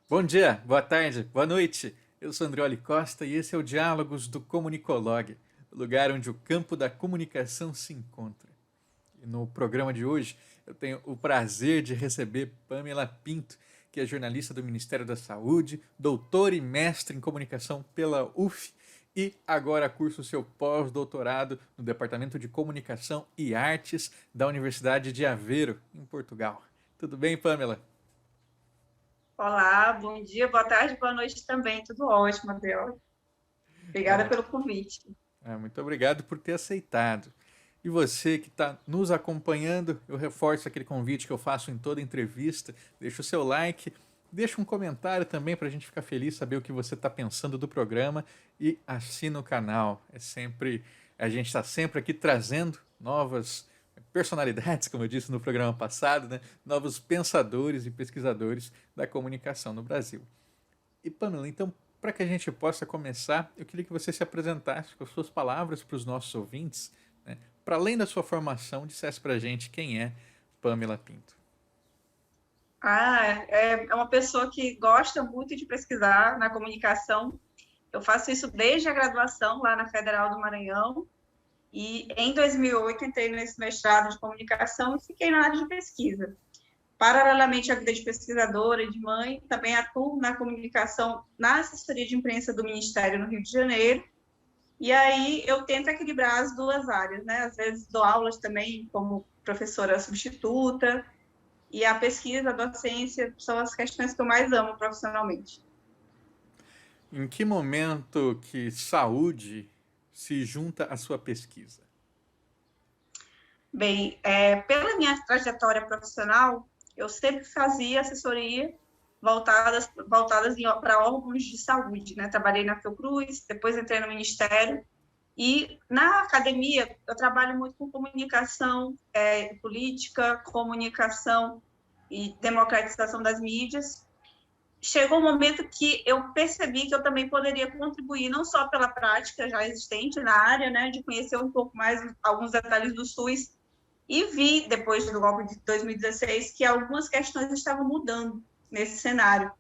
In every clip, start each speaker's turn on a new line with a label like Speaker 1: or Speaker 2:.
Speaker 1: Bom dia, boa tarde, boa noite. Eu sou Andrioli Costa e esse é o Diálogos do Comunicolog, o lugar onde o campo da comunicação se encontra. E no programa de hoje eu tenho o prazer de receber Pamela Pinto, que é jornalista do Ministério da Saúde, doutora e mestre em comunicação pela UF e agora cursa o seu pós-doutorado no Departamento de Comunicação e Artes da Universidade de Aveiro, em Portugal. Tudo bem, Pamela?
Speaker 2: Olá, bom dia, boa tarde, boa noite também. Tudo ótimo, Adel. Obrigada pelo convite.
Speaker 1: Muito obrigado por ter aceitado. E você que está nos acompanhando, eu reforço aquele convite que eu faço em toda entrevista. Deixa o seu like, deixa um comentário também para a gente ficar feliz, saber o que você está pensando do programa e assina o canal. A gente está sempre aqui trazendo novas personalidades, como eu disse no programa passado, né? Novos pensadores e pesquisadores da comunicação no Brasil. E Pamela, então, para que a gente possa começar, eu queria que você se apresentasse com as suas palavras para os nossos ouvintes, né? Para além da sua formação, dissesse para a gente quem é Pamela Pinto.
Speaker 2: É uma pessoa que gosta muito de pesquisar na comunicação. Eu faço isso desde a graduação lá na Federal do Maranhão. E em 2008 entrei nesse mestrado de comunicação e fiquei na área de pesquisa. Paralelamente à vida de pesquisadora e de mãe, também atuo na comunicação na assessoria de imprensa do Ministério no Rio de Janeiro. E aí eu tento equilibrar as duas áreas, né? Às vezes dou aulas também como professora substituta, e a pesquisa, a docência são as questões que eu mais amo profissionalmente.
Speaker 1: Em que momento que saúde se junta à sua pesquisa?
Speaker 2: Bem, pela minha trajetória profissional, eu sempre fazia assessoria voltadas para órgãos de saúde, né? Trabalhei na Fiocruz, depois entrei no Ministério, e na academia eu trabalho muito com comunicação política, comunicação e democratização das mídias. Chegou um momento que eu percebi que eu também poderia contribuir não só pela prática já existente na área, né, de conhecer um pouco mais alguns detalhes do SUS, e vi, depois do golpe de 2016, que algumas questões estavam mudando nesse cenário,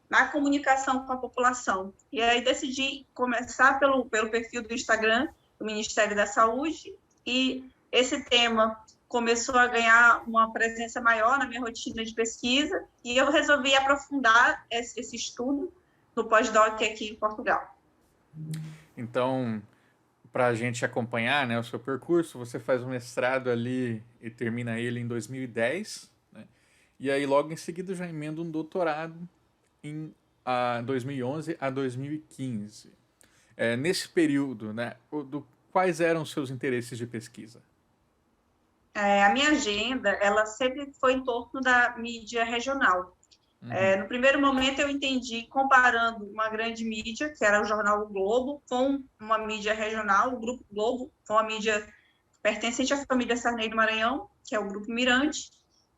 Speaker 2: na comunicação com a população. E aí decidi começar pelo perfil do Instagram, do Ministério da Saúde, e esse tema começou a ganhar uma presença maior na minha rotina de pesquisa, e eu resolvi aprofundar esse estudo no pós-doc aqui em Portugal.
Speaker 1: Então, para a gente acompanhar, né, o seu percurso, você faz um mestrado ali e termina ele em 2010, né? E aí logo em seguida já emenda um doutorado em 2011 a 2015. Nesse período, né, quais eram os seus interesses de pesquisa?
Speaker 2: A minha agenda, ela sempre foi em torno da mídia regional. No primeiro momento, eu entendi, comparando uma grande mídia, que era o jornal o Globo, com uma mídia regional, o Grupo Globo, com a mídia pertencente à família Sarney do Maranhão, que é o Grupo Mirante.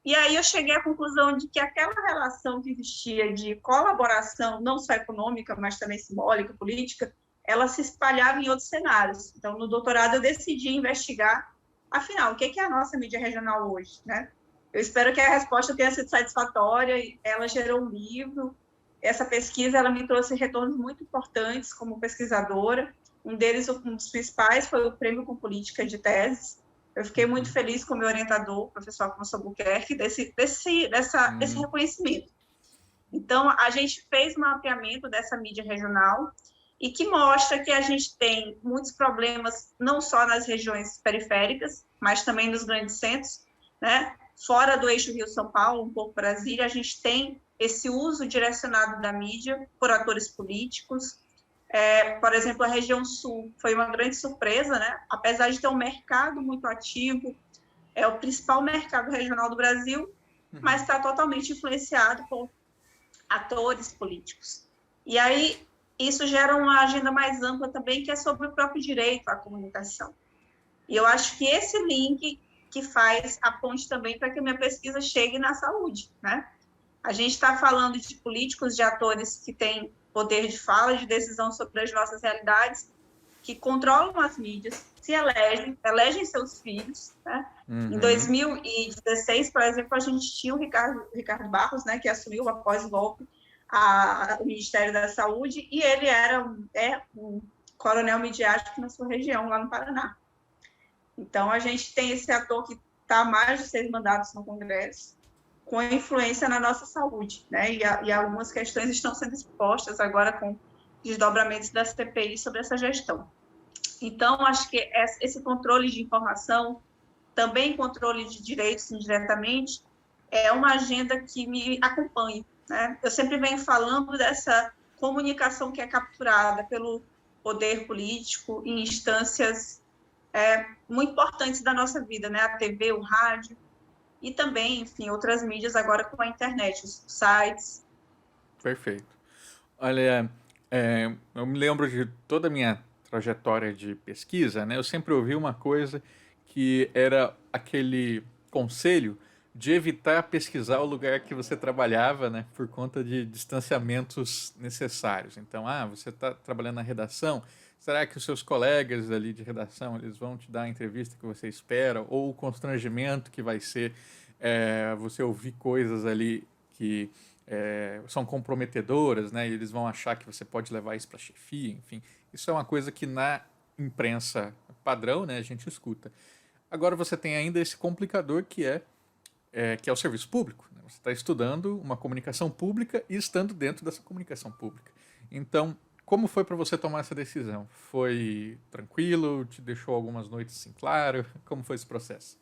Speaker 2: E aí eu cheguei à conclusão de que aquela relação que existia de colaboração, não só econômica, mas também simbólica, política, ela se espalhava em outros cenários. Então, no doutorado, eu decidi investigar, afinal, o que é a nossa mídia regional hoje, né? Eu espero que a resposta tenha sido satisfatória. Ela gerou um livro. Essa pesquisa ela me trouxe retornos muito importantes como pesquisadora. Um deles, um dos principais, foi o Prêmio com Política de Teses. Eu fiquei muito feliz com o meu orientador, o professor Afonso Albuquerque, desse reconhecimento. Então, a gente fez um mapeamento dessa mídia regional e que mostra que a gente tem muitos problemas, não só nas regiões periféricas, mas também nos grandes centros, né? Fora do eixo Rio-São Paulo, um pouco Brasília, a gente tem esse uso direcionado da mídia por atores políticos. Por exemplo, a região sul foi uma grande surpresa, né? Apesar de ter um mercado muito ativo, é o principal mercado regional do Brasil, mas está totalmente influenciado por atores políticos. E aí, isso gera uma agenda mais ampla também, que é sobre o próprio direito à comunicação. E eu acho que esse link que faz a ponte também para que a minha pesquisa chegue na saúde, né? A gente está falando de políticos, de atores que têm poder de fala, de decisão sobre as nossas realidades, que controlam as mídias, se elegem seus filhos, né? Em 2016, por exemplo, a gente tinha o Ricardo Barros, né, que assumiu após o golpe, o Ministério da Saúde, e ele é um coronel midiático na sua região, lá no Paraná. Então, a gente tem esse ator que está há mais de 6 mandatos no Congresso, com influência na nossa saúde, né? E algumas questões estão sendo expostas agora com desdobramentos da CPI sobre essa gestão. Então, acho que esse controle de informação, também controle de direitos indiretamente, é uma agenda que me acompanha, né? Eu sempre venho falando dessa comunicação que é capturada pelo poder político em instâncias muito importantes da nossa vida, né? A TV, o rádio, e também, enfim, outras mídias agora com a internet, os sites.
Speaker 1: Perfeito. Olha, eu me lembro de toda a minha trajetória de pesquisa, né? Eu sempre ouvi uma coisa que era aquele conselho de evitar pesquisar o lugar que você trabalhava, né? Por conta de distanciamentos necessários. Então, você está trabalhando na redação, será que os seus colegas ali de redação, eles vão te dar a entrevista que você espera? Ou o constrangimento que vai ser você ouvir coisas ali que são comprometedoras, né? E eles vão achar que você pode levar isso para a chefia, enfim. Isso é uma coisa que na imprensa padrão, né, a gente escuta. Agora você tem ainda esse complicador que é o serviço público, né? Você está estudando uma comunicação pública e estando dentro dessa comunicação pública. Então, como foi para você tomar essa decisão? Foi tranquilo? Te deixou algumas noites sem claro? Como foi esse processo?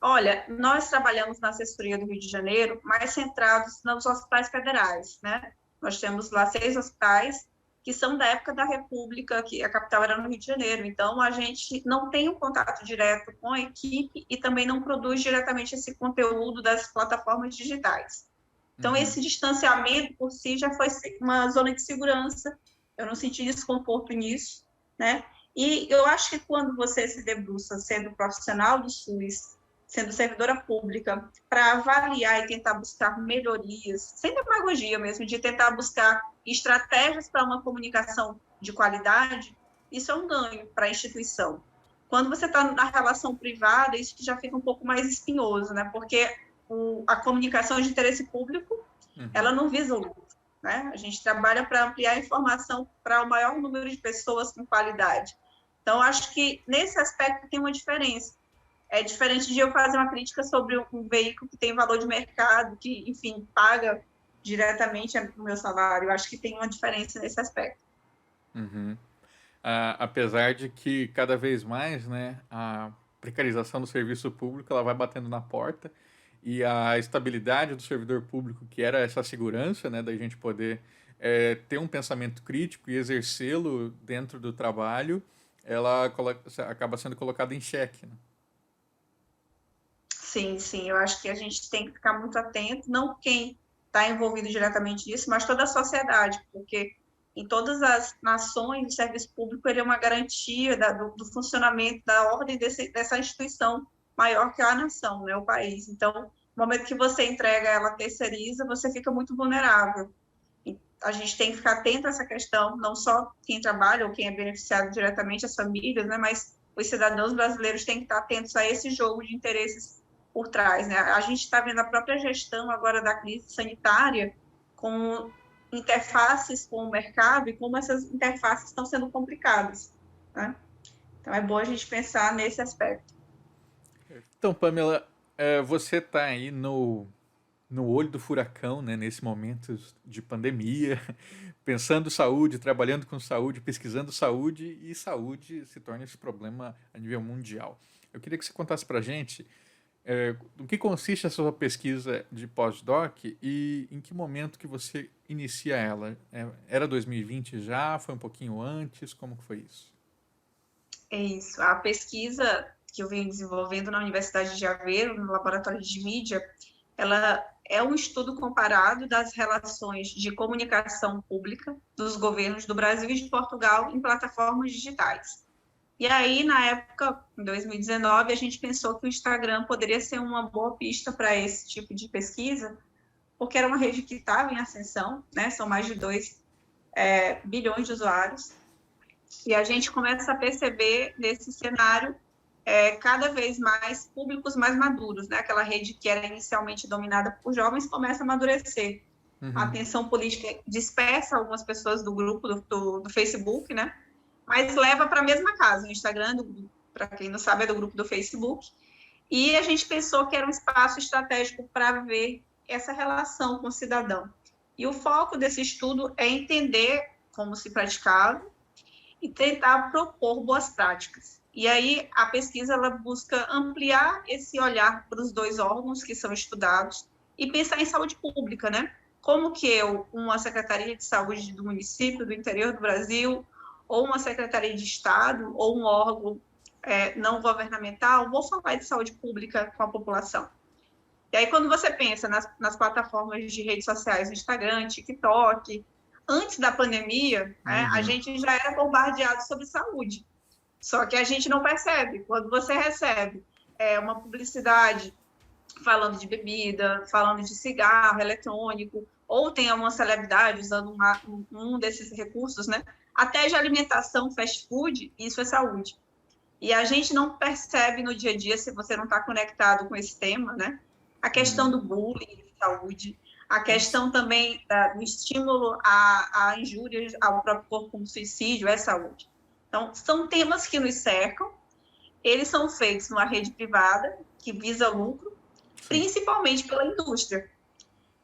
Speaker 2: Olha, nós trabalhamos na assessoria do Rio de Janeiro, mais centrados nos hospitais federais, né? Nós temos lá 6 hospitais que são da época da República, que a capital era no Rio de Janeiro. Então, a gente não tem um contato direto com a equipe e também não produz diretamente esse conteúdo das plataformas digitais. Então, esse distanciamento por si já foi uma zona de segurança. Eu não senti desconforto nisso, né? E eu acho que quando você se debruça sendo profissional do SUS, sendo servidora pública, para avaliar e tentar buscar melhorias, sem demagogia mesmo, de tentar buscar estratégias para uma comunicação de qualidade, isso é um ganho para a instituição. Quando você está na relação privada, isso já fica um pouco mais espinhoso, né? Porque a comunicação de interesse público, ela não visa o lucro, né? A gente trabalha para ampliar a informação para o maior número de pessoas com qualidade. Então, acho que nesse aspecto tem uma diferença. É diferente de eu fazer uma crítica sobre um veículo que tem valor de mercado, que, enfim, paga diretamente o meu salário. Eu acho que tem uma diferença nesse aspecto.
Speaker 1: Apesar de que cada vez mais, né, a precarização do serviço público ela vai batendo na porta e a estabilidade do servidor público, que era essa segurança, né, da gente poder ter um pensamento crítico e exercê-lo dentro do trabalho, ela acaba sendo colocada em xeque, né?
Speaker 2: Sim, sim, eu acho que a gente tem que ficar muito atento, não quem está envolvido diretamente nisso, mas toda a sociedade, porque em todas as nações, o serviço público ele é uma garantia do funcionamento, da ordem dessa instituição maior que a nação, né, o país. Então, no momento que você entrega ela, terceiriza, você fica muito vulnerável. E a gente tem que ficar atento a essa questão, não só quem trabalha ou quem é beneficiado diretamente, as famílias, né, mas os cidadãos brasileiros têm que estar atentos a esse jogo de interesses por trás, né? A gente está vendo a própria gestão agora da crise sanitária com interfaces com o mercado e como essas interfaces estão sendo complicadas, né? Então, é bom a gente pensar nesse aspecto.
Speaker 1: Então, Pamela, você está aí no olho do furacão, né, nesse momento de pandemia, pensando saúde, trabalhando com saúde, pesquisando saúde, e saúde se torna esse problema a nível mundial. Eu queria que você contasse para a gente do que consiste a sua pesquisa de pós-doc e em que momento que você inicia ela? Era 2020 já? Foi um pouquinho antes? Como que foi isso?
Speaker 2: É isso. A pesquisa que eu venho desenvolvendo na Universidade de Aveiro, no Laboratório de Mídia, ela é um estudo comparado das relações de comunicação pública dos governos do Brasil e de Portugal em plataformas digitais. E aí, na época, em 2019, a gente pensou que o Instagram poderia ser uma boa pista para esse tipo de pesquisa, porque era uma rede que estava em ascensão, né? São mais de 2 bilhões de usuários. E a gente começa a perceber nesse cenário cada vez mais públicos mais maduros, né? Aquela rede que era inicialmente dominada por jovens começa a amadurecer. A tensão política dispersa algumas pessoas do grupo do Facebook, né? Mas leva para a mesma casa. O Instagram, para quem não sabe, é do grupo do Facebook. E a gente pensou que era um espaço estratégico para ver essa relação com o cidadão. E o foco desse estudo é entender como se praticava e tentar propor boas práticas. E aí a pesquisa ela busca ampliar esse olhar para os dois órgãos que são estudados e pensar em saúde pública, né? Como que uma Secretaria de Saúde do município, do interior do Brasil, ou uma Secretaria de Estado, ou um órgão não governamental, vou falar de saúde pública com a população. E aí, quando você pensa nas plataformas de redes sociais, Instagram, TikTok, antes da pandemia, a gente já era bombardeado sobre saúde. Só que a gente não percebe. Quando você recebe uma publicidade falando de bebida, falando de cigarro eletrônico, ou tem uma celebridade usando um desses recursos, né? Até de alimentação, fast food, isso é saúde. E a gente não percebe no dia a dia, se você não está conectado com esse tema, né? A questão do bullying de saúde, a questão também do estímulo a injúrias ao próprio corpo, como suicídio, é saúde. Então, são temas que nos cercam, eles são feitos numa rede privada, que visa lucro, principalmente pela indústria.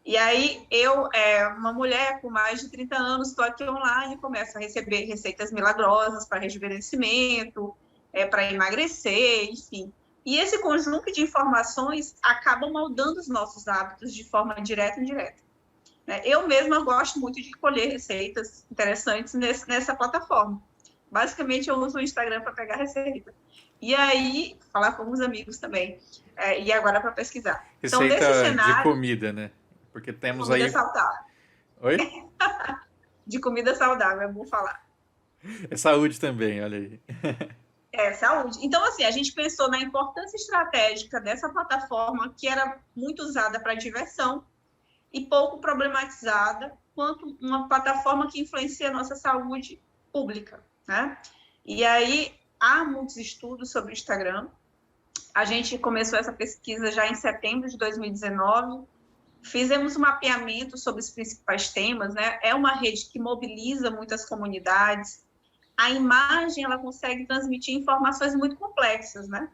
Speaker 2: E aí, uma mulher com mais de 30 anos, estou aqui online e começo a receber receitas milagrosas para rejuvenescimento, para emagrecer, enfim. E esse conjunto de informações acaba moldando os nossos hábitos de forma direta e indireta. Eu mesma gosto muito de colher receitas interessantes nessa plataforma. Basicamente, eu uso o Instagram para pegar receita. E aí, falar com os amigos também. E agora para pesquisar.
Speaker 1: Receita então, nesse cenário, de comida, né? Porque temos
Speaker 2: comida
Speaker 1: aí...
Speaker 2: saudável.
Speaker 1: Oi?
Speaker 2: De comida saudável, é bom falar.
Speaker 1: É saúde também, olha aí.
Speaker 2: Saúde. Então, assim, a gente pensou na importância estratégica dessa plataforma, que era muito usada para diversão e pouco problematizada, quanto uma plataforma que influencia a nossa saúde pública, né? E aí, há muitos estudos sobre o Instagram. A gente começou essa pesquisa já em setembro de 2019. Fizemos um mapeamento sobre os principais temas, né? É uma rede que mobiliza muitas comunidades. A imagem, ela consegue transmitir informações muito complexas, né?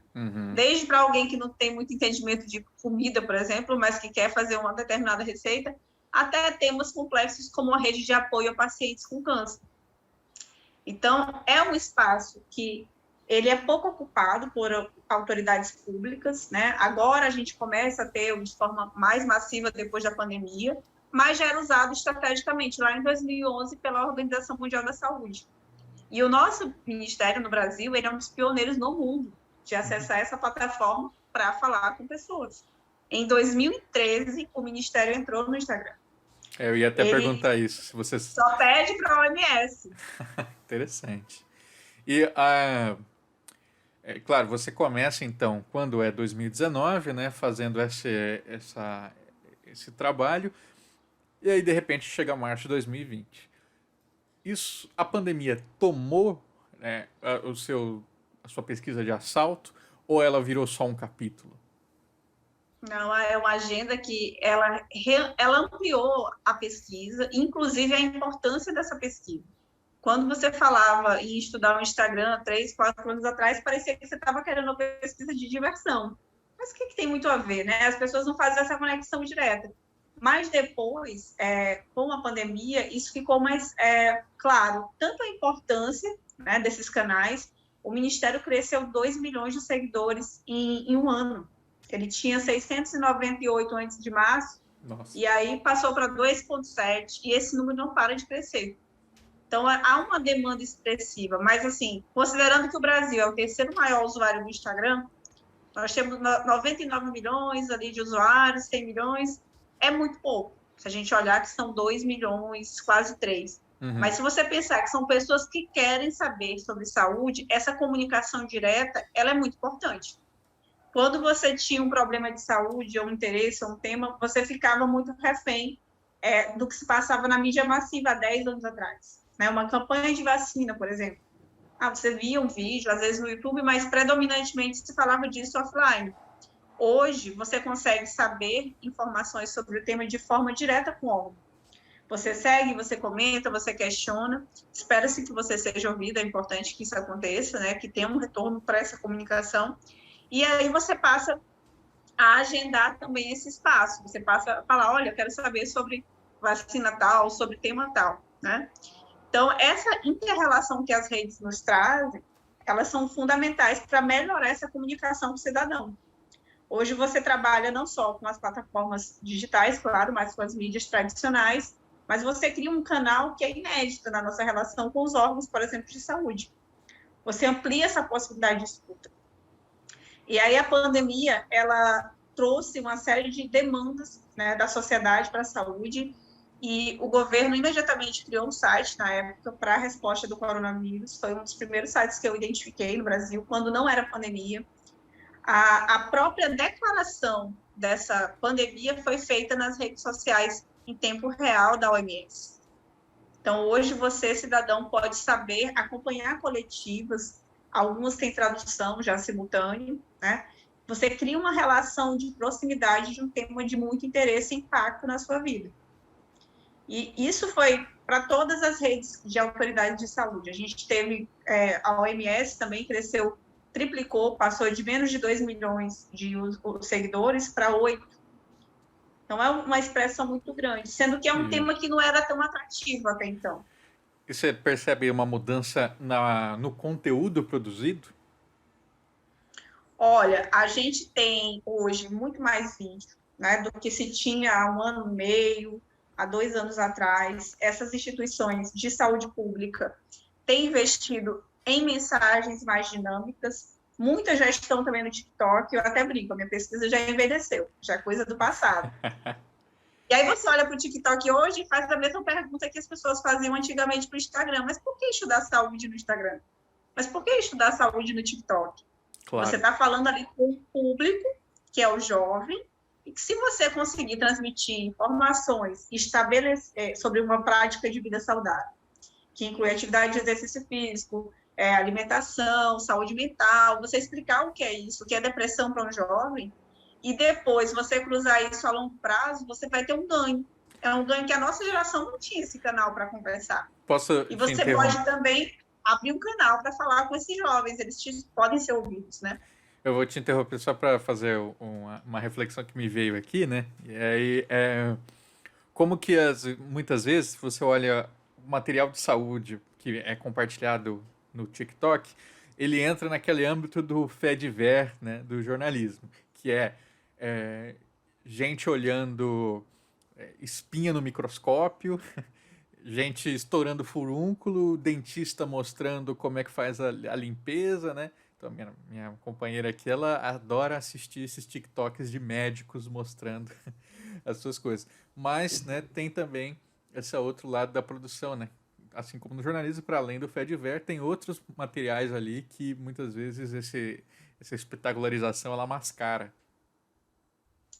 Speaker 2: Desde para alguém que não tem muito entendimento de comida, por exemplo, mas que quer fazer uma determinada receita, até temas complexos como a rede de apoio a pacientes com câncer. Então, é um espaço que ele é pouco ocupado por autoridades públicas, né? Agora a gente começa a ter de forma mais massiva depois da pandemia, mas já era usado estrategicamente lá em 2011 pela Organização Mundial da Saúde. E o nosso ministério no Brasil, ele é um dos pioneiros no mundo de acessar essa plataforma para falar com pessoas. Em 2013, o ministério entrou no Instagram.
Speaker 1: Eu ia até perguntar isso. Se você...
Speaker 2: Só pede para a OMS.
Speaker 1: Interessante. E, claro, você começa, então, quando é 2019, né, fazendo esse trabalho, e aí, de repente, chega março de 2020. A pandemia tomou, né, a sua pesquisa de assalto, ou ela virou só um capítulo?
Speaker 2: Não, é uma agenda que ela ampliou a pesquisa, inclusive a importância dessa pesquisa. Quando você falava em estudar o Instagram 3, 4 anos atrás, parecia que você estava querendo uma pesquisa de diversão. Mas o que tem muito a ver, né? As pessoas não fazem essa conexão direta. Mas depois, com a pandemia, isso ficou mais claro. Tanto a importância, né, desses canais, o Ministério cresceu 2 milhões de seguidores em um ano. Ele tinha 698 antes de março, Nossa. E aí passou para 2,7, e esse número não para de crescer. Então, há uma demanda expressiva. Mas, assim, considerando que o Brasil é o terceiro maior usuário do Instagram, nós temos 99 milhões ali de usuários, 100 milhões... é muito pouco, se a gente olhar que são 2 milhões, quase 3. Mas se você pensar que são pessoas que querem saber sobre saúde, essa comunicação direta, ela é muito importante. Quando você tinha um problema de saúde, ou um interesse, ou um tema, você ficava muito refém do que se passava na mídia massiva há 10 anos atrás. Né? Uma campanha de vacina, por exemplo. Você via um vídeo, às vezes no YouTube, mas predominantemente se falava disso offline. Hoje, você consegue saber informações sobre o tema de forma direta com o órgão. Você segue, você comenta, você questiona, espera-se que você seja ouvido, é importante que isso aconteça, né? Que tenha um retorno para essa comunicação. E aí você passa a agendar também esse espaço. Você passa a falar, olha, eu quero saber sobre vacina tal, sobre tema tal, né? Então, essa inter-relação que as redes nos trazem, elas são fundamentais para melhorar essa comunicação com o cidadão. Hoje você trabalha não só com as plataformas digitais, claro, mas com as mídias tradicionais, mas você cria um canal que é inédito na nossa relação com os órgãos, por exemplo, de saúde. Você amplia essa possibilidade de escuta. E aí a pandemia, ela trouxe uma série de demandas, né, da sociedade para a saúde, e o governo imediatamente criou um site, na época, para a resposta do coronavírus. Foi um dos primeiros sites que eu identifiquei no Brasil, quando não era pandemia. A própria declaração dessa pandemia foi feita nas redes sociais em tempo real da OMS. Então, hoje você, cidadão, pode saber, acompanhar coletivas, algumas têm tradução já simultânea, né? Você cria uma relação de proximidade de um tema de muito interesse e impacto na sua vida. E isso foi para todas as redes de autoridade de saúde. A gente teve, a OMS também cresceu, triplicou, passou de menos de 2 milhões de seguidores para 8. Então, é uma expressão muito grande, sendo que é um tema que não era tão atrativo até então.
Speaker 1: E você percebe uma mudança no conteúdo produzido?
Speaker 2: Olha, a gente tem hoje muito mais vídeo, né, do que se tinha há 1 ano e meio, há 2 anos atrás. Essas instituições de saúde pública têm investido em mensagens mais dinâmicas. Muitas já estão também no TikTok. Eu até brinco, a minha pesquisa já envelheceu, já é coisa do passado. E aí você olha para o TikTok hoje e faz a mesma pergunta que as pessoas faziam antigamente para o Instagram. Mas por que estudar saúde no Instagram? Mas por que estudar saúde no TikTok? Claro. Você está falando ali com um público, que é o jovem, e que se você conseguir transmitir informações sobre uma prática de vida saudável, que inclui atividade de exercício físico, alimentação, saúde mental, você explicar o que é isso, o que é depressão para um jovem, e depois você cruzar isso a longo prazo, você vai ter um ganho. É um ganho que a nossa geração não tinha esse canal para conversar. E você pode também abrir um canal para falar com esses jovens, eles podem ser ouvidos, né?
Speaker 1: Eu vou te interromper só para fazer uma reflexão que me veio aqui, né? E aí, como que muitas vezes você olha o material de saúde que é compartilhado no TikTok, ele entra naquele âmbito do fediver, né, do jornalismo, que é gente olhando espinha no microscópio, gente estourando furúnculo, dentista mostrando como é que faz a limpeza, né? Então, minha companheira aqui, ela adora assistir esses TikToks de médicos mostrando as suas coisas. Mas, né, tem também esse outro lado da produção, né? Assim como no jornalismo, para além do fediver, tem outros materiais ali que muitas vezes essa espetacularização, ela mascara.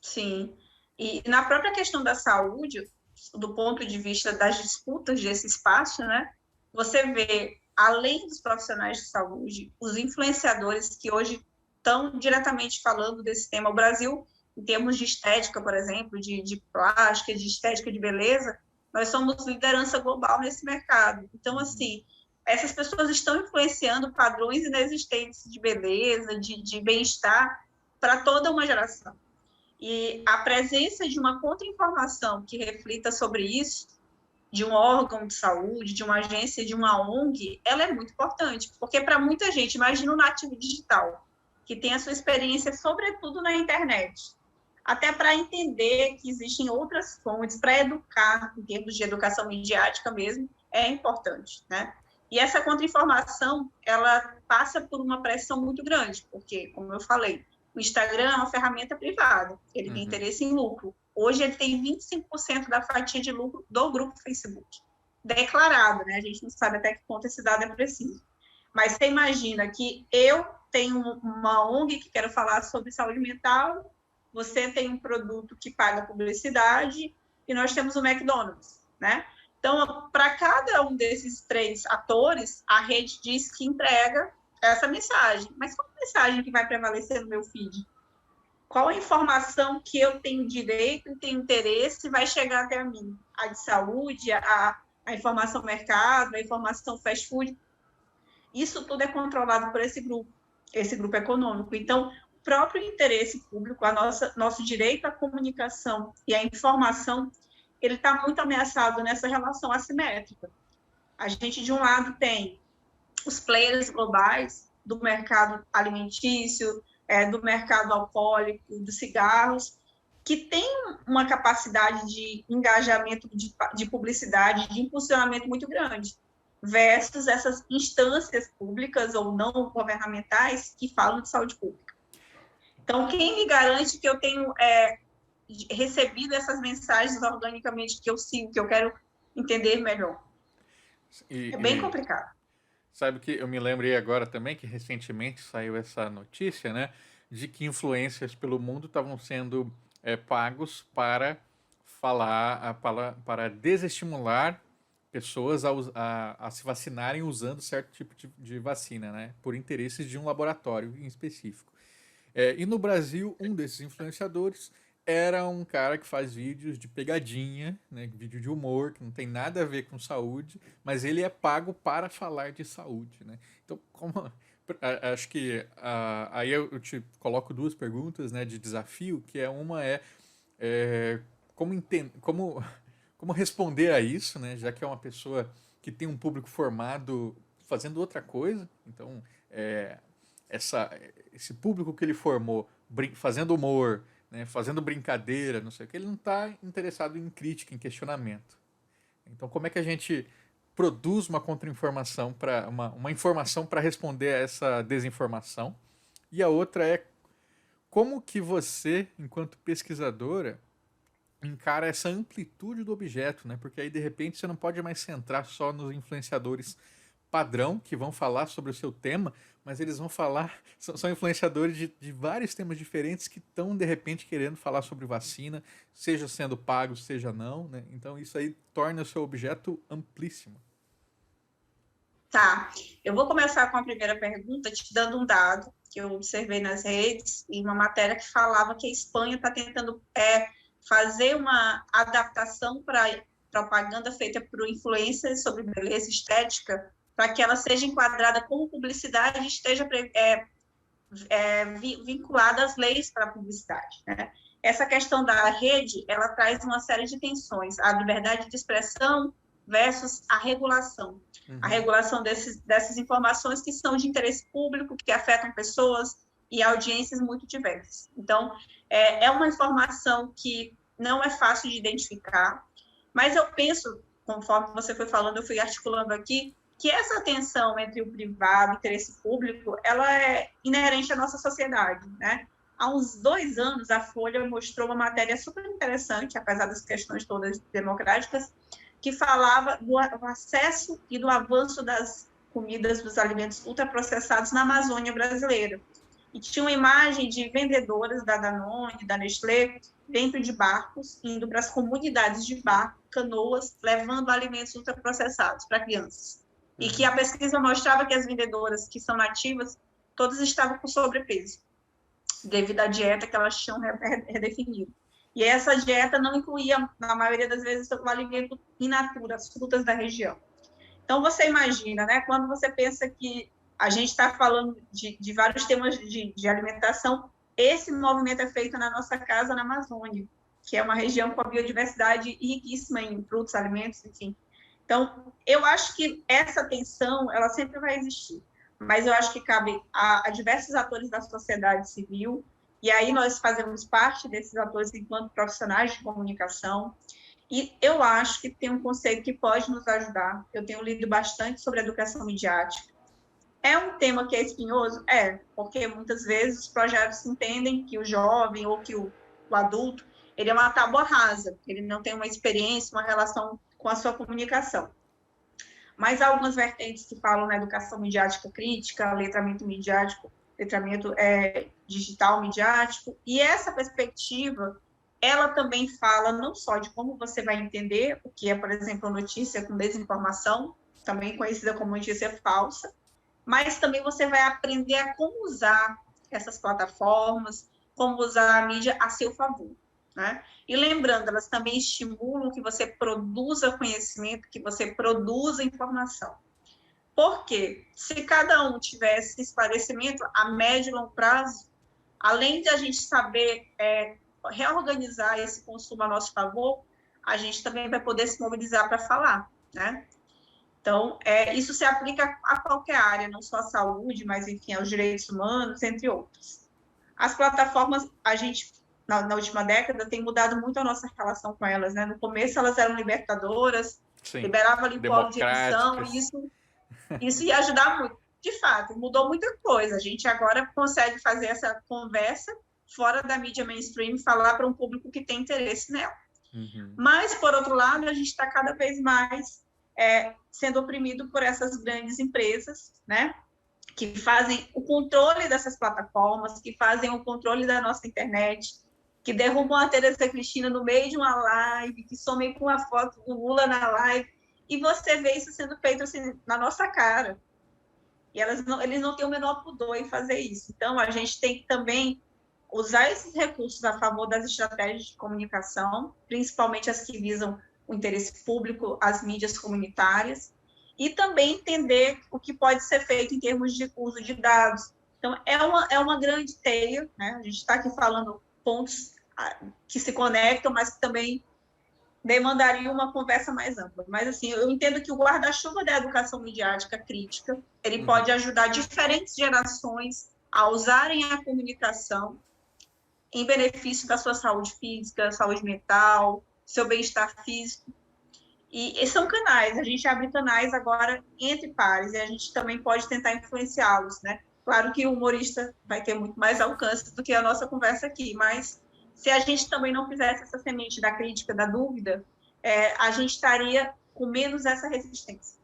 Speaker 2: Sim. E na própria questão da saúde, do ponto de vista das disputas desse espaço, né? Você vê, além dos profissionais de saúde, os influenciadores que hoje estão diretamente falando desse tema. O Brasil, em termos de estética, por exemplo, de plástica, de estética de beleza, nós somos liderança global nesse mercado. Então, assim, essas pessoas estão influenciando padrões inexistentes de beleza, de bem-estar para toda uma geração. E a presença de uma contra-informação que reflita sobre isso, de um órgão de saúde, de uma agência, de uma ONG, ela é muito importante, porque para muita gente, imagina um nativo digital, que tem a sua experiência, sobretudo na internet, até para entender que existem outras fontes, para educar, em termos de educação midiática mesmo, é importante, né? E essa contra-informação, ela passa por uma pressão muito grande, porque, como eu falei, o Instagram é uma ferramenta privada, ele tem interesse em lucro. Hoje ele tem 25% da fatia de lucro do grupo Facebook, declarado, né? A gente não sabe até que ponto esse dado é preciso. Mas você imagina que eu tenho uma ONG que quero falar sobre saúde mental, você tem um produto que paga publicidade e nós temos o McDonald's, né? Então, para cada um desses 3 atores, a rede diz que entrega essa mensagem. Mas qual mensagem que vai prevalecer no meu feed? qual a informação que eu tenho direito e tenho interesse vai chegar até a mim? A de saúde, a informação mercado, a informação fast food. Isso tudo é controlado por esse grupo econômico. Então, o próprio interesse público, nosso direito à comunicação e à informação, ele está muito ameaçado nessa relação assimétrica. A gente, de um lado, tem os players globais do mercado alimentício, do mercado alcoólico, dos cigarros, que tem uma capacidade de engajamento de publicidade, de impulsionamento muito grande, versus essas instâncias públicas ou não governamentais que falam de saúde pública. Então, quem me garante que eu tenho recebido essas mensagens organicamente, que eu sigo, que eu quero entender melhor? É bem complicado.
Speaker 1: Sabe que eu me lembrei agora também que recentemente saiu essa notícia, né, de que influencers pelo mundo estavam sendo pagos para falar, para desestimular pessoas a se vacinarem usando certo tipo de vacina, né, por interesses de um laboratório em específico. E no Brasil, um desses influenciadores era um cara que faz vídeos de pegadinha, né, vídeo de humor, que não tem nada a ver com saúde, mas ele é pago para falar de saúde, né? Então, acho que aí eu te coloco duas perguntas, né, de desafio, que uma como responder a isso, né, já que é uma pessoa que tem um público formado fazendo outra coisa, então esse público que ele formou fazendo humor, né, fazendo brincadeira, não sei o que, ele não está interessado em crítica, em questionamento. Então, como é que a gente produz uma contra-informação, uma informação para responder a essa desinformação? E a outra é como que você, enquanto pesquisadora, encara essa amplitude do objeto, né? Porque aí, de repente, você não pode mais centrar só nos influenciadores padrão que vão falar sobre o seu tema, mas eles vão falar, são influenciadores de vários temas diferentes que estão, de repente, querendo falar sobre vacina, seja sendo pagos, seja não, né? Então isso aí torna o seu objeto amplíssimo.
Speaker 2: Tá, eu vou começar com a primeira pergunta, te dando um dado que eu observei nas redes, em uma matéria que falava que a Espanha está tentando fazer uma adaptação para propaganda feita por influencers sobre beleza estética, para que ela seja enquadrada como publicidade e esteja vinculada às leis para a publicidade, né? Essa questão da rede, ela traz uma série de tensões, a liberdade de expressão versus a regulação. Uhum. A regulação dessas informações que são de interesse público, que afetam pessoas e audiências muito diversas. Então, é uma informação que não é fácil de identificar, mas eu penso, conforme você foi falando, eu fui articulando aqui, que essa tensão entre o privado e o interesse público, ela é inerente à nossa sociedade, né? Há uns 2 anos, a Folha mostrou uma matéria super interessante, apesar das questões todas democráticas, que falava do acesso e do avanço das comidas, dos alimentos ultraprocessados na Amazônia brasileira. E tinha uma imagem de vendedoras da Danone, da Nestlé, dentro de barcos, indo para as comunidades de barco, canoas, levando alimentos ultraprocessados para crianças. E que a pesquisa mostrava que as vendedoras que são nativas, todas estavam com sobrepeso, devido à dieta que elas tinham redefinido. E essa dieta não incluía, na maioria das vezes, o alimento in natura, as frutas da região. Então, você imagina, né, quando você pensa que a gente está falando de vários temas de alimentação, esse movimento é feito na nossa casa, na Amazônia, que é uma região com a biodiversidade riquíssima em frutos, alimentos, enfim. Então, eu acho que essa tensão, ela sempre vai existir, mas eu acho que cabe a diversos atores da sociedade civil, e aí nós fazemos parte desses atores enquanto profissionais de comunicação, e eu acho que tem um conceito que pode nos ajudar. Eu tenho lido bastante sobre educação midiática. É um tema que é espinhoso? Porque muitas vezes os projetos entendem que o jovem ou que o adulto, ele é uma tábua rasa, ele não tem uma experiência, uma relação com a sua comunicação. Mas há algumas vertentes que falam na educação midiática crítica, letramento midiático, letramento digital midiático, e essa perspectiva, ela também fala não só de como você vai entender o que é, por exemplo, notícia com desinformação, também conhecida como notícia falsa, mas também você vai aprender a como usar essas plataformas, como usar a mídia a seu favor, né? E lembrando, elas também estimulam que você produza conhecimento, que você produza informação. Porque se cada um tivesse esclarecimento a médio e longo prazo, além de a gente saber reorganizar esse consumo a nosso favor, a gente também vai poder se mobilizar para falar, né? Então, isso se aplica a qualquer área, não só à saúde, mas, enfim, aos direitos humanos, entre outros. As plataformas, a gente, na última década, tem mudado muito a nossa relação com elas, né? No começo, elas eram libertadoras,
Speaker 1: Sim.
Speaker 2: liberavam ali polo de edição,
Speaker 1: Democráticas.
Speaker 2: e isso ia ajudar muito. De fato, mudou muita coisa. A gente agora consegue fazer essa conversa fora da mídia mainstream, falar para um público que tem interesse nela.
Speaker 1: Uhum.
Speaker 2: Mas, por outro lado, a gente está cada vez mais sendo oprimido por essas grandes empresas, né? Que fazem o controle dessas plataformas, que fazem o controle da nossa internet, que derrubam a Tereza Cristina no meio de uma live, que somem com a foto do Lula na live, e você vê isso sendo feito assim, na nossa cara. E eles não têm o menor pudor em fazer isso. Então, a gente tem que também usar esses recursos a favor das estratégias de comunicação, principalmente as que visam o interesse público, as mídias comunitárias, e também entender o que pode ser feito em termos de uso de dados. Então, é uma grande teia, né? A gente está aqui falando pontos que se conectam, mas que também demandaria uma conversa mais ampla. Mas, assim, eu entendo que o guarda-chuva da educação midiática crítica, ele pode ajudar diferentes gerações a usarem a comunicação em benefício da sua saúde física, saúde mental, seu bem-estar físico. E são canais, a gente abre canais agora entre pares, e a gente também pode tentar influenciá-los, né? Claro que o humorista vai ter muito mais alcance do que a nossa conversa aqui, mas se a gente também não fizesse essa semente da crítica, da dúvida, a gente estaria com menos essa resistência.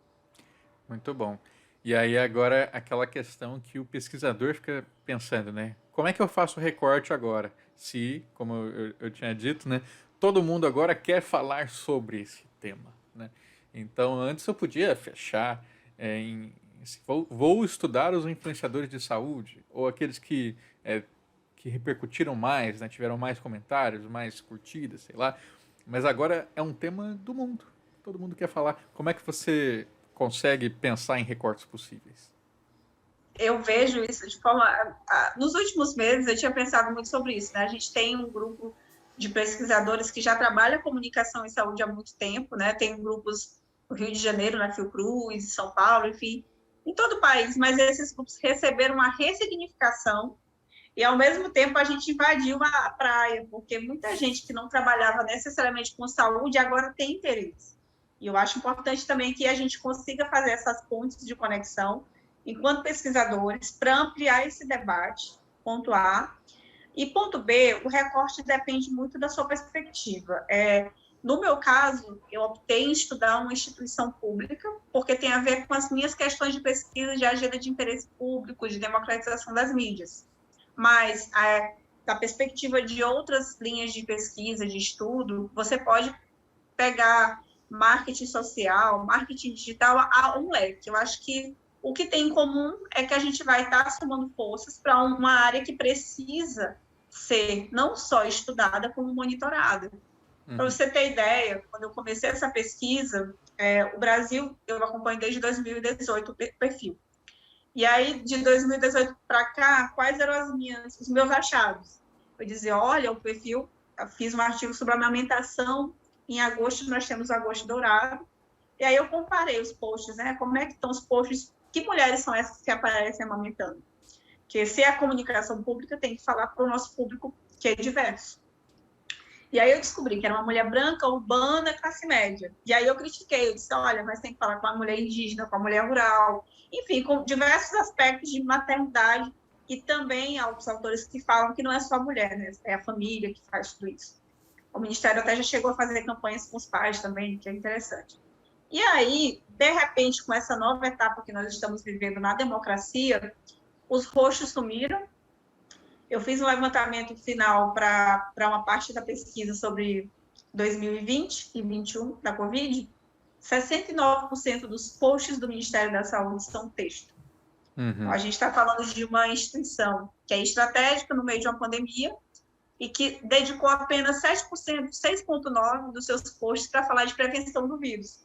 Speaker 1: Muito bom. E aí agora aquela questão que o pesquisador fica pensando, né? Como é que eu faço o recorte agora? Se, como eu tinha dito, né? Todo mundo agora quer falar sobre esse tema, né? Então antes eu podia fechar vou estudar os influenciadores de saúde ou aqueles que repercutiram mais, né? Tiveram mais comentários, mais curtidas, sei lá. Mas agora é um tema do mundo. Todo mundo quer falar. Como é que você consegue pensar em recortes possíveis?
Speaker 2: Eu vejo isso de forma... Nos últimos meses, eu tinha pensado muito sobre isso, né? A gente tem um grupo de pesquisadores que já trabalha comunicação e saúde há muito tempo, né? Tem grupos no Rio de Janeiro, na Fiocruz, em São Paulo, enfim, em todo o país, mas esses grupos receberam uma ressignificação e, ao mesmo tempo, a gente invadiu a praia, porque muita gente que não trabalhava necessariamente com saúde agora tem interesse. E eu acho importante também que a gente consiga fazer essas pontes de conexão enquanto pesquisadores para ampliar esse debate, ponto A. E ponto B, o recorte depende muito da sua perspectiva. No meu caso, eu optei em estudar uma instituição pública, porque tem a ver com as minhas questões de pesquisa de agenda de interesse público, de democratização das mídias. Mas, da perspectiva de outras linhas de pesquisa, de estudo, você pode pegar marketing social, marketing digital a um leque. Eu acho que o que tem em comum é que a gente vai estar somando forças para uma área que precisa ser não só estudada, como monitorada. Para você ter ideia, quando eu comecei essa pesquisa, o Brasil, eu acompanho desde 2018 o perfil. E aí, de 2018 para cá, quais eram os meus achados? Eu dizia, olha, o perfil, eu fiz um artigo sobre amamentação, em agosto nós temos agosto dourado, e aí eu comparei os posts, né? Como é que estão os posts, que mulheres são essas que aparecem amamentando? Porque se é a comunicação pública, tem que falar para o nosso público que é diverso. E aí eu descobri que era uma mulher branca, urbana, classe média. E aí eu critiquei, eu disse, olha, mas tem que falar com a mulher indígena, com a mulher rural, enfim, com diversos aspectos de maternidade, e também há outros autores que falam que não é só a mulher, né? É a família que faz tudo isso. O Ministério até já chegou a fazer campanhas com os pais também, que é interessante. E aí, de repente, com essa nova etapa que nós estamos vivendo na democracia, os roxos sumiram. Eu fiz um levantamento final para uma parte da pesquisa sobre 2020 e 2021 da Covid. 69% dos posts do Ministério da Saúde são texto. Então,
Speaker 1: Uhum.
Speaker 2: a gente está falando de uma instituição que é estratégica no meio de uma pandemia e que dedicou apenas 7%, 6,9% dos seus posts para falar de prevenção do vírus.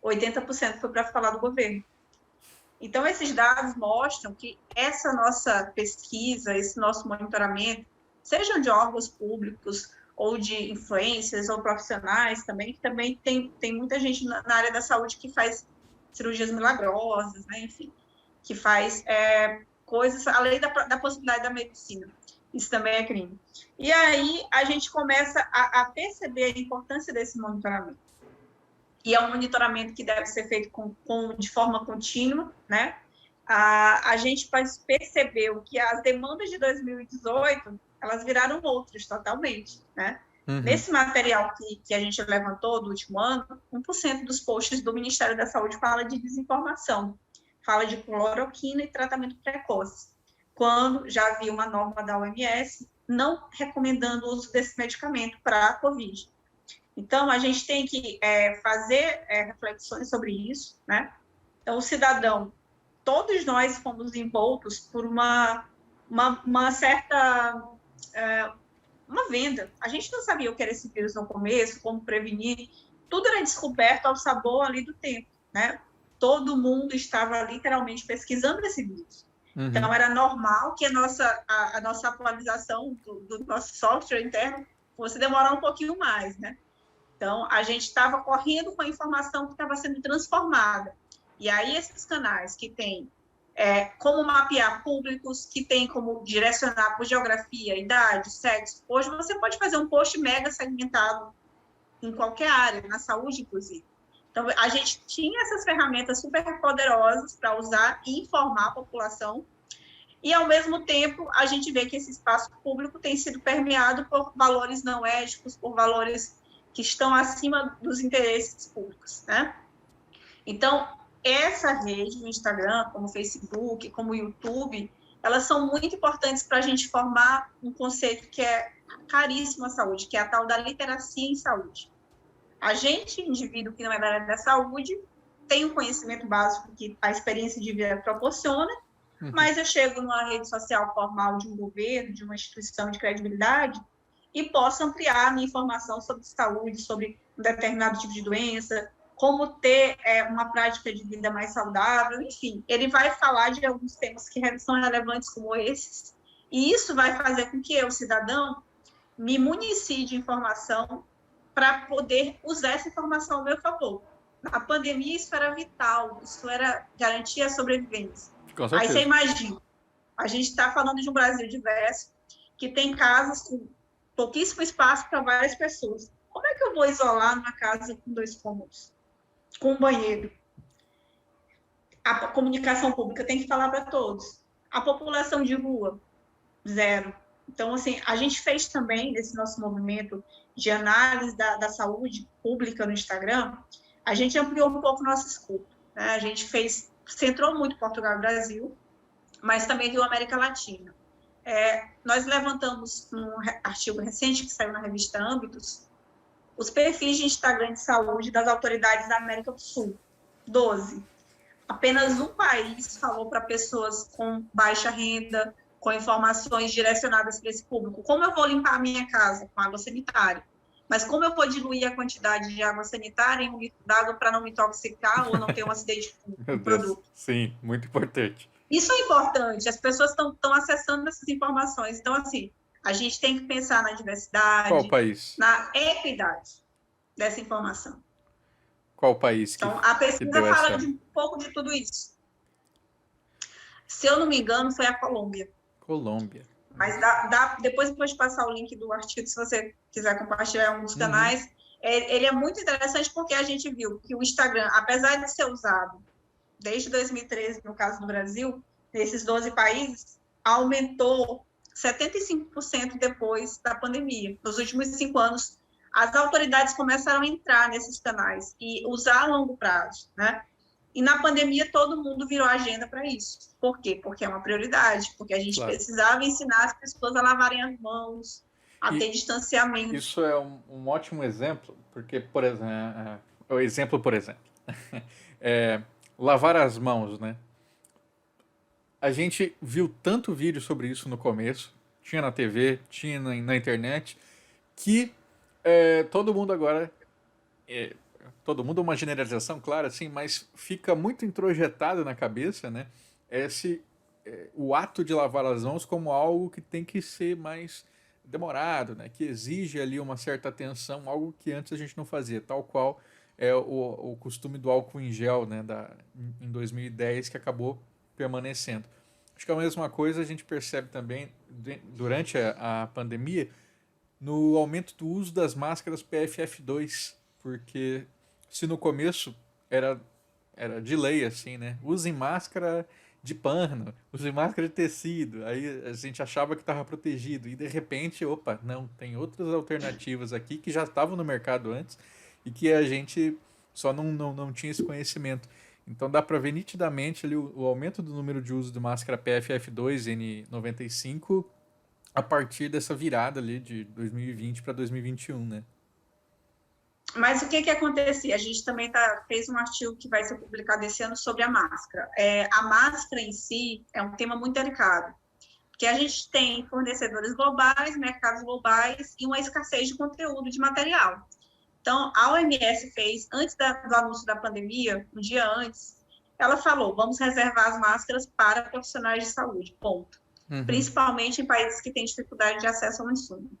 Speaker 2: 80% foi para falar do governo. Então, esses dados mostram que essa nossa pesquisa, esse nosso monitoramento, sejam de órgãos públicos ou de influencers ou profissionais também, que também tem muita gente na área da saúde que faz cirurgias milagrosas, né? Enfim, que faz coisas além da possibilidade da medicina. Isso também é crime. E aí a gente começa a perceber a importância desse monitoramento. E é um monitoramento que deve ser feito de forma contínua, né? A gente percebeu que as demandas de 2018, elas viraram outras totalmente, né?
Speaker 1: Uhum.
Speaker 2: Nesse material que a gente levantou do último ano, 1% dos posts do Ministério da Saúde fala de desinformação, fala de cloroquina e tratamento precoce, quando já havia uma norma da OMS não recomendando o uso desse medicamento para a COVID. Então, a gente tem que fazer reflexões sobre isso, né? Então, o cidadão, todos nós fomos envoltos por uma certa uma venda. A gente não sabia o que era esse vírus no começo, como prevenir. Tudo era descoberto ao sabor ali do tempo, né? Todo mundo estava literalmente pesquisando esse vírus.
Speaker 1: Uhum.
Speaker 2: Então, era normal que a nossa atualização do nosso software interno fosse demorar um pouquinho mais, né? Então, a gente estava correndo com a informação que estava sendo transformada. E aí, esses canais que têm como mapear públicos, que tem como direcionar por geografia, idade, sexo. Hoje, você pode fazer um post mega segmentado em qualquer área, na saúde, inclusive. Então, a gente tinha essas ferramentas super poderosas para usar e informar a população. E, ao mesmo tempo, a gente vê que esse espaço público tem sido permeado por valores não éticos, por valores que estão acima dos interesses públicos, né? Então, essa rede, o Instagram, como o Facebook, como o YouTube, elas são muito importantes para a gente formar um conceito que é caríssimo à saúde, que é a tal da literacia em saúde. A gente, indivíduo que não é da área da saúde, tem um conhecimento básico que a experiência de vida proporciona, mas eu chego numa rede social formal de um governo, de uma instituição de credibilidade, e posso ampliar a minha informação sobre saúde, sobre um determinado tipo de doença, como ter uma prática de vida mais saudável, enfim. Ele vai falar de alguns temas que são relevantes como esses, e isso vai fazer com que eu, cidadão, me municie de informação para poder usar essa informação ao meu favor. Na pandemia, isso era vital, isso era garantia a sobrevivência.
Speaker 1: Com
Speaker 2: Aí você
Speaker 1: certeza.
Speaker 2: imagina, a gente está falando de um Brasil diverso, que tem casas com pouquíssimo espaço para várias pessoas. Como é que eu vou isolar numa casa com 2 cômodos, com um banheiro? A comunicação pública tem que falar para todos. A população de rua, zero. Então, assim, a gente fez também, nesse nosso movimento de análise da saúde pública no Instagram, a gente ampliou um pouco o nosso escopo, né? A gente centrou muito Portugal e Brasil, mas também viu América Latina. Nós levantamos num artigo recente que saiu na revista Âmbitos, os perfis de Instagram de saúde das autoridades da América do Sul. 12. Apenas um país falou para pessoas com baixa renda, com informações direcionadas para esse público. Como eu vou limpar a minha casa com água sanitária? Mas como eu vou diluir a quantidade de água sanitária em um litro d'água para não me intoxicar ou não ter um acidente com
Speaker 1: Meu
Speaker 2: o
Speaker 1: Deus.
Speaker 2: produto?
Speaker 1: Sim, muito importante.
Speaker 2: Isso é importante, as pessoas estão acessando essas informações. Então, assim, a gente tem que pensar na
Speaker 1: Qual
Speaker 2: diversidade,
Speaker 1: país?
Speaker 2: na equidade dessa informação.
Speaker 1: Qual país
Speaker 2: Então, a
Speaker 1: que
Speaker 2: pesquisa
Speaker 1: deu
Speaker 2: fala
Speaker 1: essa?
Speaker 2: de um pouco de tudo isso. Se eu não me engano, foi a Colômbia.
Speaker 1: Colômbia.
Speaker 2: Mas depois de passar o link do artigo, se você quiser compartilhar um dos
Speaker 1: Uhum.
Speaker 2: canais, ele é muito interessante porque a gente viu que o Instagram, apesar de ser usado desde 2013, no caso do Brasil, nesses 12 países, aumentou 75% depois da pandemia. Nos últimos 5 anos, as autoridades começaram a entrar nesses canais e usar a longo prazo, né? E na pandemia, todo mundo virou agenda para isso. Por quê? Porque é uma prioridade, porque a gente
Speaker 1: Claro.
Speaker 2: precisava ensinar as pessoas a lavarem as mãos, a
Speaker 1: E
Speaker 2: ter distanciamento.
Speaker 1: isso é um ótimo exemplo, porque, por exemplo, o exemplo, por exemplo, lavar as mãos, né? a gente viu tanto vídeo sobre isso no começo, tinha na TV, tinha na internet, que todo mundo agora, é, todo mundo é uma generalização, claro, assim, mas fica muito introjetado na cabeça, né? Esse, o ato de lavar as mãos como algo que tem que ser mais demorado, né? Que exige ali uma certa atenção, algo que antes a gente não fazia, tal qual é o costume do álcool em gel, né? Em 2010 que acabou permanecendo. Acho que é a mesma coisa a gente percebe também durante a pandemia no aumento do uso das máscaras PFF2, porque se no começo era, era de lei assim, né? Usem máscara de pano, usem máscara de tecido, aí a gente achava que estava protegido e de repente, opa, não, tem outras alternativas aqui que já estavam no mercado antes e que a gente só não tinha esse conhecimento. Então dá para ver nitidamente ali o aumento do número de uso de máscara PFF2 N95 a partir dessa virada ali de 2020 para 2021, né?
Speaker 2: Mas o que acontecia? A gente também fez um artigo que vai ser publicado esse ano sobre a máscara. A máscara em si é um tema muito delicado, porque a gente tem fornecedores globais, mercados globais e uma escassez de conteúdo, de material. Então, a OMS fez, antes do anúncio da pandemia, um dia antes, ela falou, vamos reservar as máscaras para profissionais de saúde, ponto.
Speaker 1: Uhum.
Speaker 2: Principalmente em países que têm dificuldade de acesso ao insumo.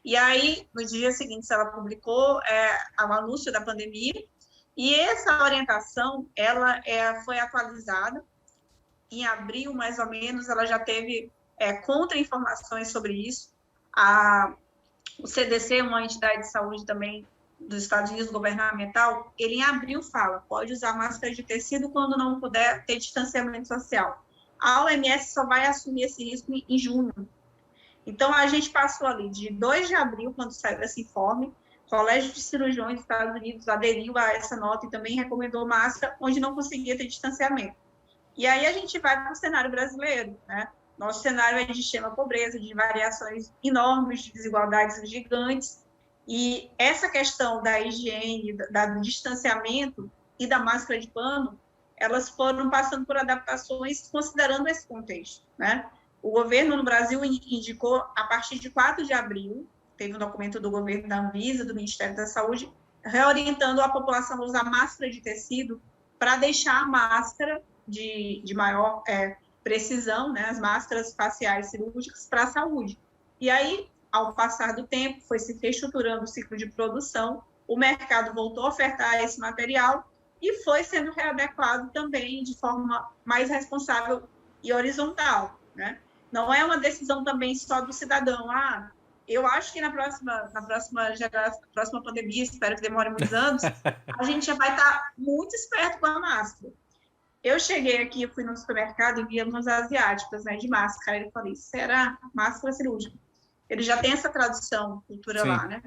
Speaker 2: E aí, no dia seguinte, ela publicou o anúncio da pandemia, e essa orientação, ela foi atualizada em abril, mais ou menos, ela já teve contra-informações sobre isso. O CDC, uma entidade de saúde também dos Estados Unidos, governamental, ele em abril fala, pode usar máscara de tecido quando não puder ter distanciamento social. A OMS só vai assumir esse risco em junho. Então, a gente passou ali de 2 de abril, quando saiu esse informe, o Colégio de Cirurgiões dos Estados Unidos aderiu a essa nota e também recomendou máscara onde não conseguia ter distanciamento. E aí a gente vai para o cenário brasileiro, né? Nosso cenário é de extrema pobreza, de variações enormes, de desigualdades gigantes, e essa questão da higiene, do distanciamento e da máscara de pano, elas foram passando por adaptações considerando esse contexto, né? O governo no Brasil indicou, a partir de 4 de abril, teve um documento do governo da Anvisa, do Ministério da Saúde, reorientando a população a usar máscara de tecido para deixar a máscara de maior precisão, né, as máscaras faciais cirúrgicas para a saúde. E aí, ao passar do tempo, foi se reestruturando o ciclo de produção, o mercado voltou a ofertar esse material e foi sendo readequado também de forma mais responsável e horizontal, né? Não é uma decisão também só do cidadão. Eu acho que na próxima pandemia, espero que demore muitos anos, a gente já vai estar muito esperto com a máscara. Eu cheguei aqui, eu fui no supermercado e vi algumas asiáticas, né, de máscara. Eu falei, será? Máscara cirúrgica. Ele já tem essa tradução, cultura
Speaker 1: Sim.
Speaker 2: lá, né?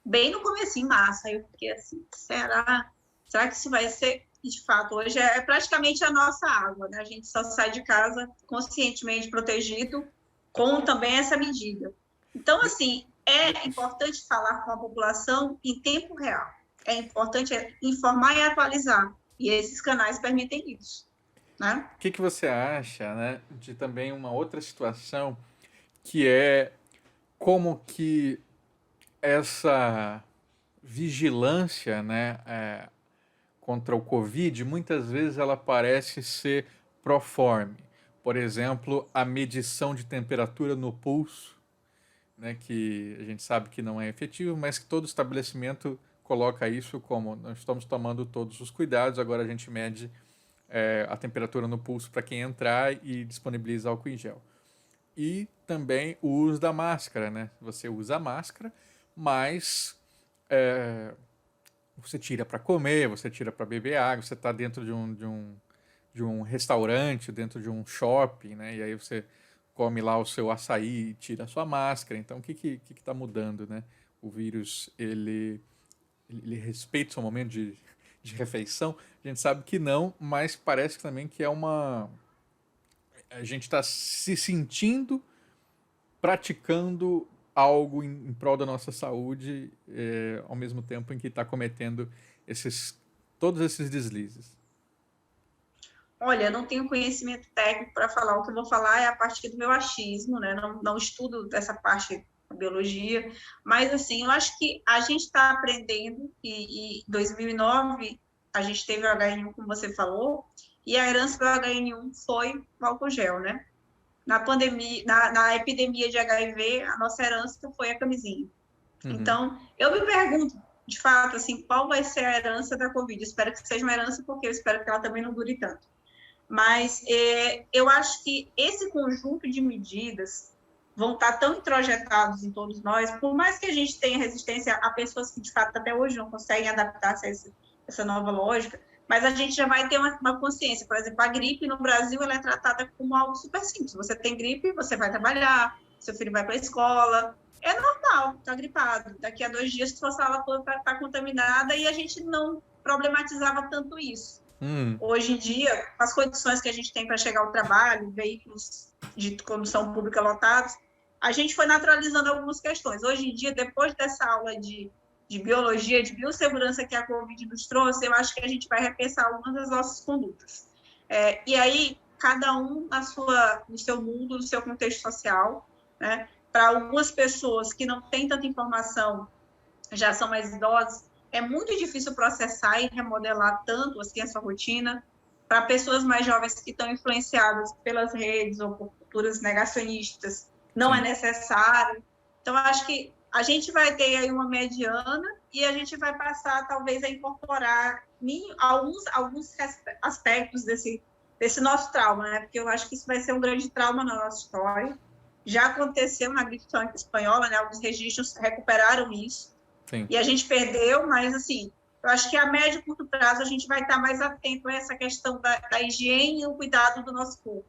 Speaker 2: Bem no comecinho, massa. Aí eu fiquei assim, será? Será que isso vai ser? E, de fato, hoje é praticamente a nossa água, né? A gente só sai de casa conscientemente protegido com também essa medida. Então, assim, é importante falar com a população em tempo real. É importante informar e atualizar. E esses canais permitem isso, né?
Speaker 1: O que você acha, né, de também uma outra situação que é como que essa vigilância, né, contra o Covid, muitas vezes ela parece ser proforme. Por exemplo, a medição de temperatura no pulso, né, que a gente sabe que não é efetivo, mas que todo estabelecimento coloca isso como nós estamos tomando todos os cuidados, agora a gente mede a temperatura no pulso para quem entrar e disponibiliza álcool em gel. E também o uso da máscara, né? Você usa a máscara, mas você tira para comer, você tira para beber água, você está dentro de um restaurante, dentro de um shopping, né? E aí você come lá o seu açaí e tira a sua máscara. Então, o que está mudando, né? O vírus, ele respeita o seu momento de refeição? A gente sabe que não, mas parece também que é uma... A gente está se sentindo praticando algo em prol da nossa saúde, ao mesmo tempo em que está cometendo todos esses deslizes.
Speaker 2: Olha, eu não tenho conhecimento técnico para falar. O que eu vou falar é a partir do meu achismo, né? Não estudo dessa parte da biologia, mas assim, eu acho que a gente está aprendendo e em 2009 a gente teve o H1N1, como você falou, e a herança do H1N1 foi o álcool gel, né? Na pandemia, na epidemia de HIV, a nossa herança foi a camisinha.
Speaker 1: Uhum.
Speaker 2: Então, eu me pergunto, de fato, assim, qual vai ser a herança da Covid? Espero que seja uma herança, porque eu espero que ela também não dure tanto. Mas eu acho que esse conjunto de medidas vão estar tão introjetados em todos nós, por mais que a gente tenha resistência a pessoas que, de fato, até hoje não conseguem adaptar-se a essa nova lógica, mas a gente já vai ter uma consciência. Por exemplo, a gripe no Brasil ela é tratada como algo super simples. Você tem gripe, você vai trabalhar, seu filho vai para a escola, é normal, está gripado. Daqui a 2 dias, sua sala está contaminada e a gente não problematizava tanto isso. Hoje em dia, as condições que a gente tem para chegar ao trabalho, veículos de condução pública lotados, a gente foi naturalizando algumas questões. Hoje em dia, depois dessa aula de biologia, de biossegurança que a Covid nos trouxe, eu acho que a gente vai repensar algumas das nossas condutas. E aí, cada um no seu mundo, no seu contexto social, né? Para algumas pessoas que não têm tanta informação, já são mais idosas, é muito difícil processar e remodelar tanto assim a sua rotina. Para pessoas mais jovens que estão influenciadas pelas redes ou por culturas negacionistas, não é
Speaker 1: Sim.
Speaker 2: necessário. Então, acho que a gente vai ter aí uma mediana e a gente vai passar, talvez, a incorporar alguns aspectos desse nosso trauma, né? Porque eu acho que isso vai ser um grande trauma na nossa história. Já aconteceu na gripe espanhola, né? Alguns registros recuperaram isso.
Speaker 1: Sim.
Speaker 2: E a gente perdeu, mas assim, eu acho que a médio e curto prazo a gente vai estar mais atento a essa questão da higiene e o cuidado do nosso corpo.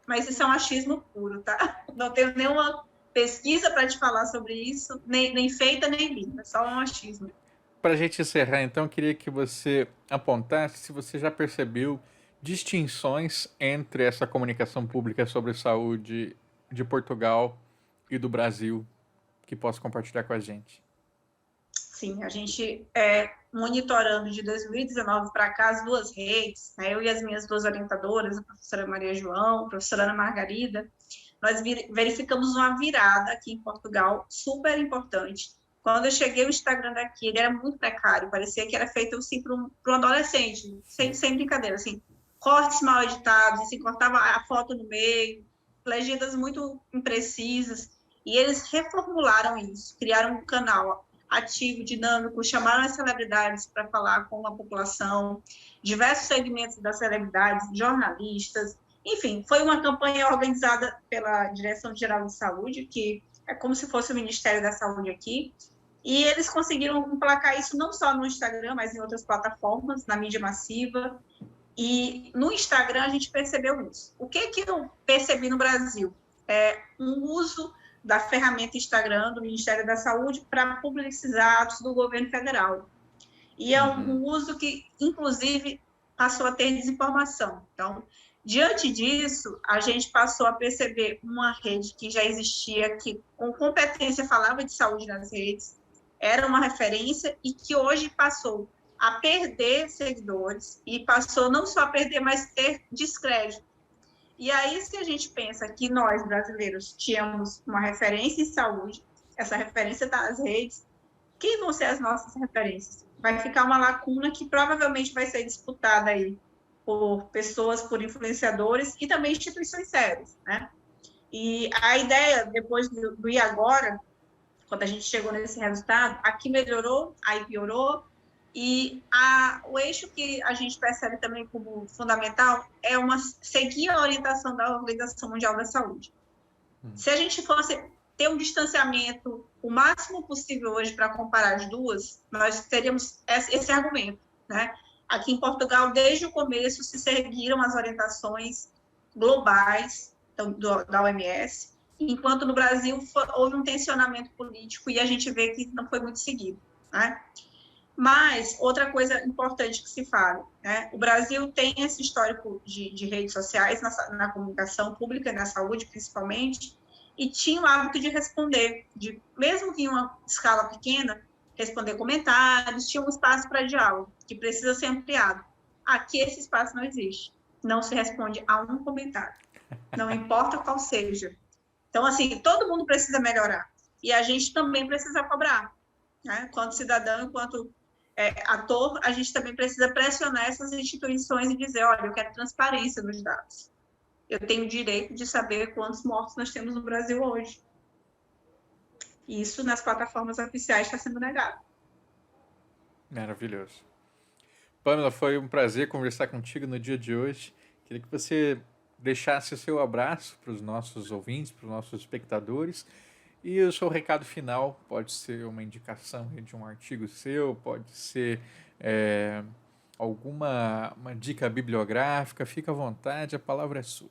Speaker 2: Mas isso é um achismo puro, tá? Não tenho nenhuma pesquisa para te falar sobre isso, nem feita, nem lida, só um achismo.
Speaker 1: Para a gente encerrar, então, eu queria que você apontasse se você já percebeu distinções entre essa comunicação pública sobre saúde de Portugal e do Brasil, que possa compartilhar com a gente.
Speaker 2: Sim, a gente monitorando de 2019 para cá as 2 redes, né, eu e as minhas 2 orientadoras, a professora Maria João, a professora Ana Margarida, nós verificamos uma virada aqui em Portugal super importante. Quando eu cheguei, o Instagram daqui, ele era muito precário, parecia que era feito assim, para um adolescente, sem brincadeira, assim, cortes mal editados, assim, cortava a foto no meio, legendas muito imprecisas, e eles reformularam isso, criaram um canal ativo, dinâmico, chamaram as celebridades para falar com a população, diversos segmentos das celebridades, jornalistas, enfim, foi uma campanha organizada pela Direção-Geral de Saúde, que é como se fosse o Ministério da Saúde aqui, e eles conseguiram emplacar isso não só no Instagram, mas em outras plataformas, na mídia massiva, e no Instagram a gente percebeu isso. O que eu percebi no Brasil? Um uso da ferramenta Instagram do Ministério da Saúde para publicizar atos do governo federal. E é um uso que, inclusive, passou a ter desinformação. Então, diante disso, a gente passou a perceber uma rede que já existia, que com competência falava de saúde nas redes, era uma referência e que hoje passou a perder seguidores e passou não só a perder, mas ter descrédito. E aí, se a gente pensa que nós, brasileiros, tínhamos uma referência em saúde, essa referência está nas redes, quem vão ser as nossas referências? Vai ficar uma lacuna que provavelmente vai ser disputada aí por pessoas, por influenciadores e também instituições sérias, né? E a ideia, depois do e agora, quando a gente chegou nesse resultado, aqui melhorou, aí piorou, e o eixo que a gente percebe também como fundamental é seguir a orientação da Organização Mundial da Saúde. Se a gente fosse ter um distanciamento o máximo possível hoje para comparar as duas, nós teríamos esse argumento, né? Aqui em Portugal, desde o começo, se seguiram as orientações globais da OMS, enquanto no Brasil houve um tensionamento político e a gente vê que não foi muito seguido, né? Mas, outra coisa importante que se fala, né? O Brasil tem esse histórico de redes sociais na comunicação pública e na saúde, principalmente, e tinha o hábito de responder, mesmo que em uma escala pequena, responder comentários, tinha um espaço para diálogo, que precisa ser ampliado. Aqui esse espaço não existe. não se responde a um comentário, não importa qual seja. Então, assim, todo mundo precisa melhorar. E a gente também precisa cobrar, né? Quanto cidadão, enquanto ator, a gente também precisa pressionar essas instituições e dizer, olha, eu quero transparência nos dados. Eu tenho o direito de saber quantos mortos nós temos no Brasil hoje. E isso nas plataformas oficiais está sendo negado.
Speaker 1: Maravilhoso. Pamela, foi um prazer conversar contigo no dia de hoje. Queria que você deixasse o seu abraço para os nossos ouvintes, para os nossos espectadores. E o seu recado final pode ser uma indicação de um artigo seu, pode ser alguma uma dica bibliográfica. Fica à vontade, a palavra é sua.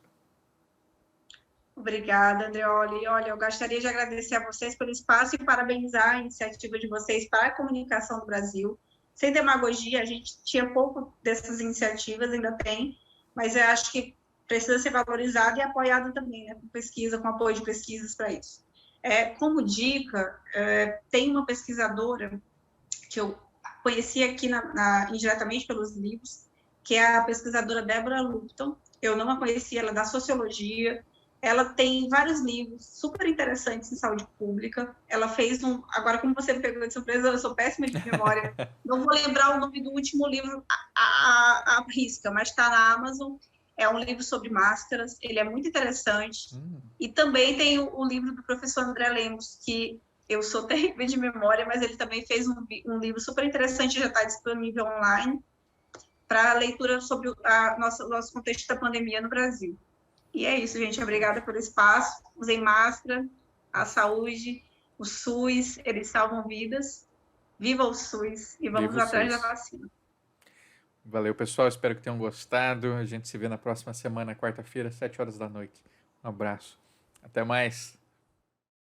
Speaker 2: Obrigada, Andreoli. Olha, eu gostaria de agradecer a vocês pelo espaço e parabenizar a iniciativa de vocês para a comunicação do Brasil. Sem demagogia, a gente tinha pouco dessas iniciativas, ainda tem, mas eu acho que precisa ser valorizado e apoiado também, né, com pesquisa, com apoio de pesquisas para isso. Como dica, tem uma pesquisadora que eu conheci aqui indiretamente pelos livros, que é a pesquisadora Débora Lupton. Eu não a conhecia, ela é da sociologia. Ela tem vários livros super interessantes em saúde pública. Ela fez agora, como você me pegou de surpresa, eu sou péssima de memória, não vou lembrar o nome do último livro à risca, mas está na Amazon. É um livro sobre máscaras, ele é muito interessante. E também tem o livro do professor André Lemos, que eu sou terrível de memória, mas ele também fez um livro super interessante, já está disponível online, para leitura sobre o nosso contexto da pandemia no Brasil. E é isso, gente. Obrigada pelo espaço. Usem máscara, a saúde, o SUS, eles salvam vidas. Viva o SUS e vamos atrás da vacina.
Speaker 1: Valeu, pessoal. Espero que tenham gostado. A gente se vê na próxima semana, quarta-feira, 7 horas da noite. Um abraço. Até mais.